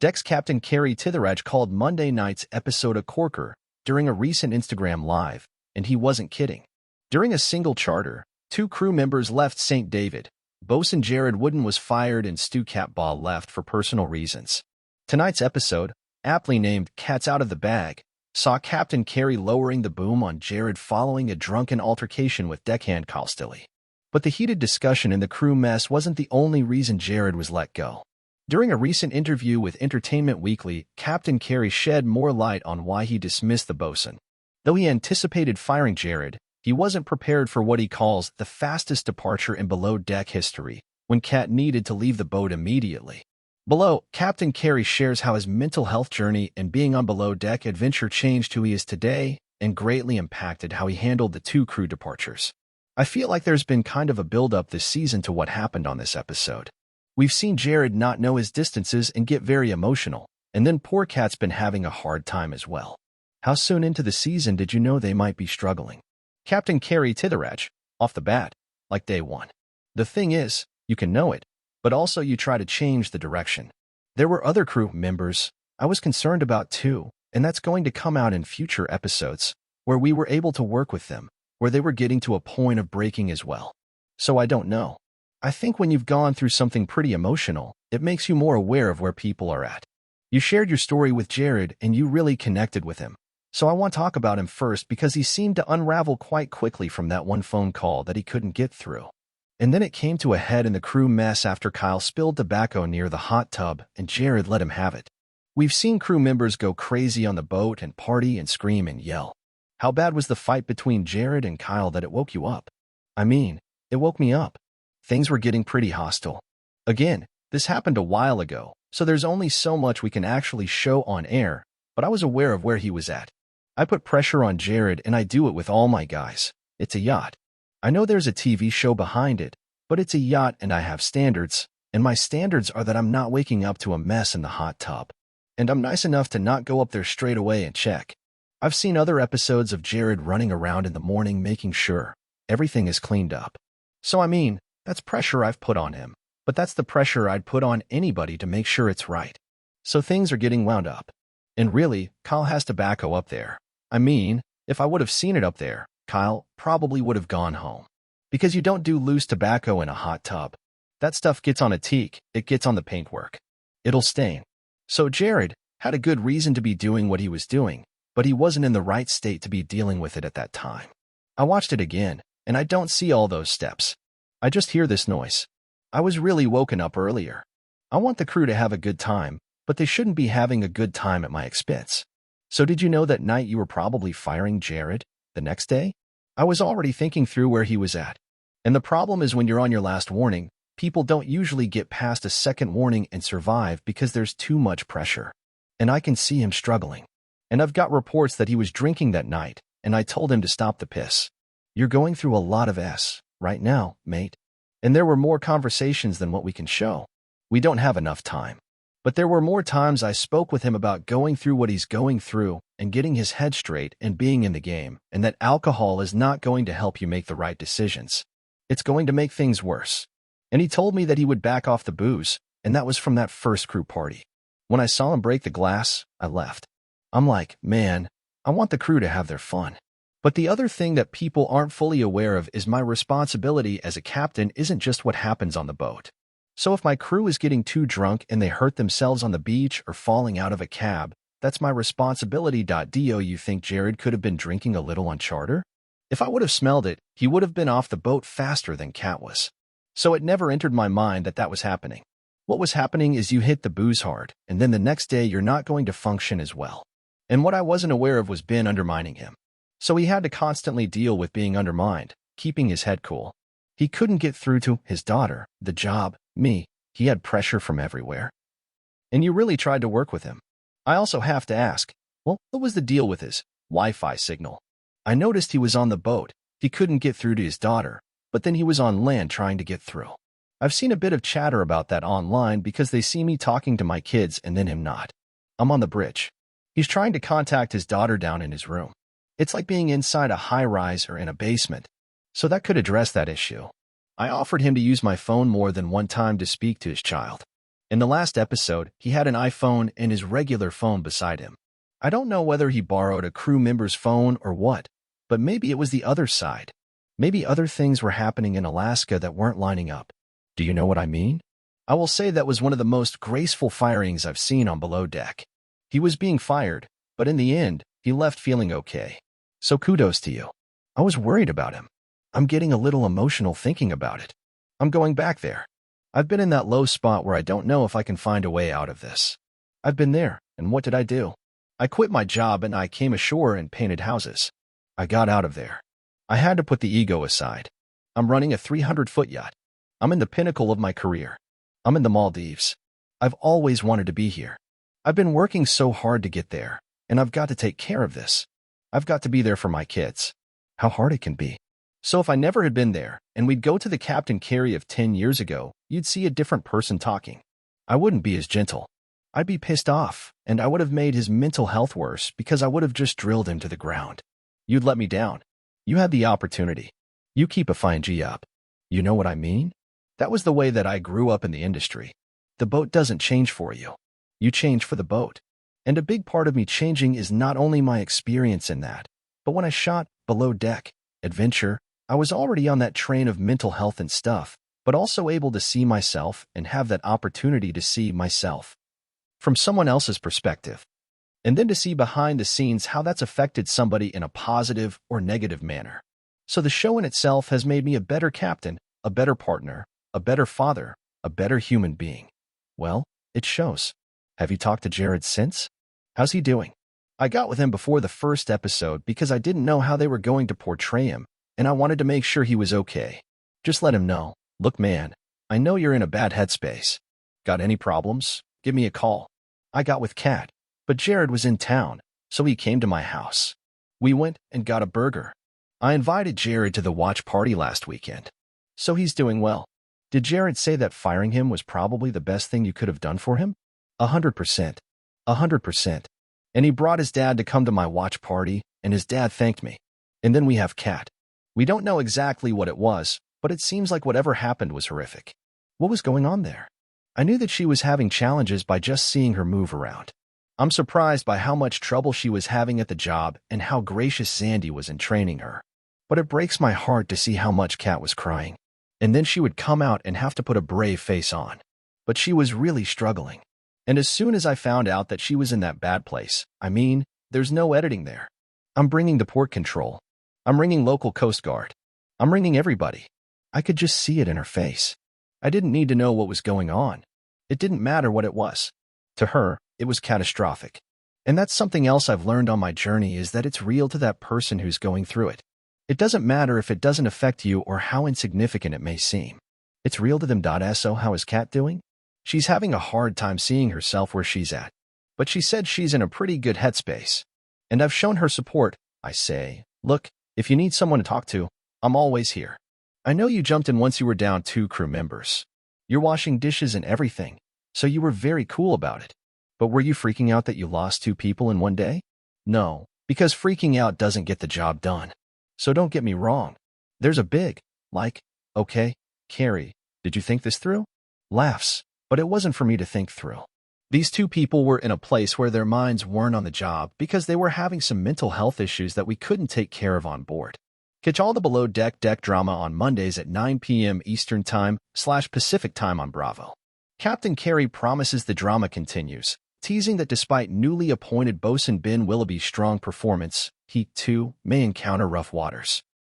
Deck's Captain Kerry called Monday night's episode a corker during a recent Instagram Live, and he wasn't kidding. During a single charter, 2 crew members left St. David. Bosun Jared Wooden was fired and Stu Catball left for personal reasons. Tonight's episode, aptly named Cats Out of the Bag, saw Captain Kerry lowering the boom on Jared following a drunken altercation with deckhand Kyle Stilley. But the heated discussion in the crew mess wasn't the only reason Jared was let go. During a recent interview with Entertainment Weekly, Captain Kerry shed more light on why he dismissed the bosun. Though he anticipated firing Jared, he wasn't prepared for what he calls the fastest departure in Below Deck history, when Cat needed to leave the boat immediately. Below, Captain Kerry shares how his mental health journey and being on Below Deck adventure changed who he is today and greatly impacted how he handled the 2 crew departures. I feel like there's been kind of a build-up this season to what happened on this episode. We've seen Jared not know his distances and get very emotional, and then poor Cat's been having a hard time as well. How soon into the season did you know they might be struggling? Captain Kerry off the bat, like day 1. The thing is, you can know it, but also you try to change the direction. There were other crew members I was concerned about too, and that's going to come out in future episodes, where we were able to work with them, where they were getting to a point of breaking as well. So I don't know. I think when you've gone through something pretty emotional, it makes you more aware of where people are at. You shared your story with Jared and you really connected with him. So I want to talk about him first because he seemed to unravel quite quickly from that one phone call that he couldn't get through. And then it came to a head in the crew mess after Kyle spilled tobacco near the hot tub and Jared let him have it. We've seen crew members go crazy on the boat and party and scream and yell. How bad was the fight between Jared and Kyle that it woke you up? I mean, it woke me up. Things were getting pretty hostile. Again, this happened a while ago, so there's only so much we can actually show on air, but I was aware of where he was at. I put pressure on Jared and I do it with all my guys. It's a yacht. I know there's a TV show behind it, but it's a yacht and I have standards, and my standards are that I'm not waking up to a mess in the hot tub. And I'm nice enough to not go up there straight away and check. I've seen other episodes of Jared running around in the morning making sure everything is cleaned up. So I mean, that's pressure I've put on him, but that's the pressure I'd put on anybody to make sure it's right. So things are getting wound up. And really, Kyle has tobacco up there. I mean, if I would have seen it up there, Kyle probably would have gone home. Because you don't do loose tobacco in a hot tub. That stuff gets on a teak, it gets on the paintwork. It'll stain. So Jared had a good reason to be doing what he was doing, but he wasn't in the right state to be dealing with it at that time. I watched it again, and I don't see all those steps. I just hear this noise. I was really woken up earlier. I want the crew to have a good time, but they shouldn't be having a good time at my expense. So did you know that night you were probably firing Jared the next day? I was already thinking through where he was at. And the problem is when you're on your last warning, people don't usually get past a second warning and survive because there's too much pressure. And I can see him struggling. And I've got reports that he was drinking that night, and I told him to stop the piss. You're going through a lot of right now, mate. And there were more conversations than what we can show. We don't have enough time. But there were more times I spoke with him about going through what he's going through and getting his head straight and being in the game, and that alcohol is not going to help you make the right decisions. It's going to make things worse. And he told me that he would back off the booze, and that was from that first crew party. When I saw him break the glass, I left. I'm like, man, I want the crew to have their fun. But the other thing that people aren't fully aware of is my responsibility as a captain isn't just what happens on the boat. So if my crew is getting too drunk and they hurt themselves on the beach or falling out of a cab, that's my responsibility. Do you think Jared could have been drinking a little on charter? If I would have smelled it, he would have been off the boat faster than Cat was. So it never entered my mind that that was happening. What was happening is you hit the booze hard, and then the next day you're not going to function as well. And what I wasn't aware of was Ben undermining him. So he had to constantly deal with being undermined, keeping his head cool. He couldn't get through to his daughter, the job, me. He had pressure from everywhere. And you really tried to work with him. I also have to ask, well, what was the deal with his Wi-Fi signal? I noticed he was on the boat. He couldn't get through to his daughter, but then he was on land trying to get through. I've seen a bit of chatter about that online because they see me talking to my kids and then him not. I'm on the bridge. He's trying to contact his daughter down in his room. It's like being inside a high-rise or in a basement. So that could address that issue. I offered him to use my phone more than one time to speak to his child. In the last episode, he had an iPhone and his regular phone beside him. I don't know whether he borrowed a crew member's phone or what, but maybe it was the other side. Maybe other things were happening in Alaska that weren't lining up. Do you know what I mean? I will say that was one of the most graceful firings I've seen on Below Deck. He was being fired, but in the end, he left feeling okay. So kudos to you. I was worried about him. I'm getting a little emotional thinking about it. I'm going back there. I've been in that low spot where I don't know if I can find a way out of this. I've been there, and what did I do? I quit my job and I came ashore and painted houses. I got out of there. I had to put the ego aside. I'm running a 300-foot yacht. I'm in the pinnacle of my career. I'm in the Maldives. I've always wanted to be here. I've been working so hard to get there, and I've got to take care of this. I've got to be there for my kids. How hard it can be. So if I never had been there, and we'd go to the Captain Kerry of 10 years ago, you'd see a different person talking. I wouldn't be as gentle. I'd be pissed off, and I would have made his mental health worse because I would have just drilled him to the ground. You'd let me down. You had the opportunity. You keep a fine G up. You know what I mean? That was the way that I grew up in the industry. The boat doesn't change for you. You change for the boat. And a big part of me changing is not only my experience in that, but when I shot Below Deck, Adventure, I was already on that train of mental health and stuff, but also able to see myself and have that opportunity to see myself from someone else's perspective. And then to see behind the scenes how that's affected somebody in a positive or negative manner. So the show in itself has made me a better captain, a better partner, a better father, a better human being. Well, it shows. Have you talked to Jared since? How's he doing? I got with him before the first episode because I didn't know how they were going to portray him, and I wanted to make sure he was okay. Just let him know, look man, I know you're in a bad headspace. Got any problems? Give me a call. I got with Kat, but Jared was in town, so he came to my house. We went and got a burger. I invited Jared to the watch party last weekend. So he's doing well. Did Jared say that firing him was probably the best thing you could have done for him? 100%. 100%. And he brought his dad to come to my watch party, and his dad thanked me. And then we have Kat. We don't know exactly what it was, but it seems like whatever happened was horrific. What was going on there? I knew that she was having challenges by just seeing her move around. I'm surprised by how much trouble she was having at the job and how gracious Sandy was in training her. But it breaks my heart to see how much Kat was crying. And then she would come out and have to put a brave face on. But she was really struggling. And as soon as I found out that she was in that bad place, I mean, there's no editing there. I'm bringing the port control. I'm ringing local Coast Guard. I'm ringing everybody. I could just see it in her face. I didn't need to know what was going on. It didn't matter what it was. To her, it was catastrophic. And that's something else I've learned on my journey is that it's real to that person who's going through it. It doesn't matter if it doesn't affect you or how insignificant it may seem. It's real to them. So how is Kat doing? She's having a hard time seeing herself where she's at. But she said she's in a pretty good headspace. And I've shown her support. I say, look, if you need someone to talk to, I'm always here. I know you jumped in once you were down 2 crew members. You're washing dishes and everything, so you were very cool about it. But were you freaking out that you lost 2 people in one day? No, because freaking out doesn't get the job done. So don't get me wrong. There's a big, okay, Kerry, did you think this through? Laughs, but it wasn't for me to think through. These 2 people were in a place where their minds weren't on the job because they were having some mental health issues that we couldn't take care of on board. Catch all the Below Deck drama on Mondays at 9 p.m. Eastern Time / Pacific Time on Bravo. Captain Kerry promises the drama continues, teasing that despite newly appointed Bosun Ben Willoughby's strong performance, he, too, may encounter rough waters.